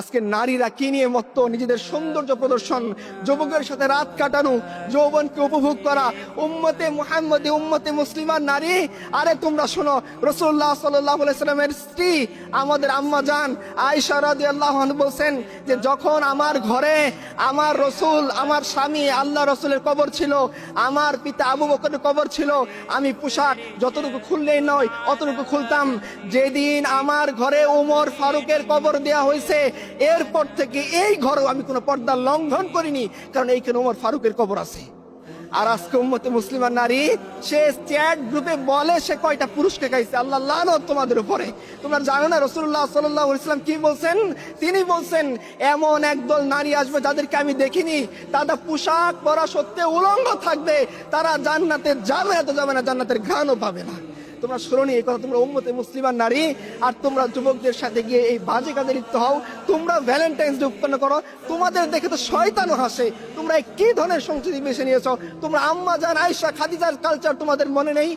আজকে নারীরা কি নিয়ে মত্ত, নিজেদের সৌন্দর্য প্রদর্শন, যুবকের সাথে রাত কাটানো, যৌবনকে উপভোগ করা, উম্মতে মুহাম্মদী, উম্মতে মুসলিমার নারী। আরে তোমরা শোনো, রাসূলুল্লাহ সাল্লাল্লাহু আলাইহি সাল্লামের স্ত্রী আমাদের আম্মা জান আয়েশা রাদিয়াল্লাহু আনহা বলছেন যে যখন আমার ঘরে আমার রসুল, আমার স্বামী আল্লাহ রসুলের কবর ছিল, আমার পিতা আবু বকরের কবর ছিল, আমি পোশাক যতটুকু খুললেই নয় অতটুকু খুলতাম। যেদিন আমার ঘরে ওমর ফারুকের কবর দেয়া হয়েছে, এরপর থেকে এই ঘরেও আমি কোনো পর্দা লঙ্ঘন করিনি, কারণ এইখানে ওমর ফারুকের কবর আছে। আর আজকে উম্মতে মুসলিমার নারী সে চ্যাট গ্রুপে বলে সে কয়টা পুরুষকে খাইছে। আল্লাহ লানত তোমাদের উপরে। তোমরা জানো না রাসূলুল্লাহ সাল্লাল্লাহু আলাইহি ওয়াসাল্লাম কি বলছেন? তিনি বলছেন এমন একদল নারী আসবে যাদেরকে আমি দেখিনি, তারা পোশাক পরা সত্ত্বেও উলঙ্গ থাকবে, তারা জান্নাতে যাবে না, তো যাবে না, জান্নাতের ঘ্রাণও পাবে না। তোমরা শুনোনি এই কথা? তোমরা উম্মতে মুসলিমার নারী, আর তোমরা যুবকদের সাথে গিয়ে এই বাজে কাজে লিপ্ত হও। তোমরা ভ্যালেন্টাইন্স ডে উৎপন্ন করো, তোমাদের দেখে তো শয়তানও হাসে। তোমরা কি ধরনের সংস্কৃতি বেছে নিয়েছো? তোমরা আম্মা জান আয়েশা খাদিজার কালচার তোমাদের মনে নেই?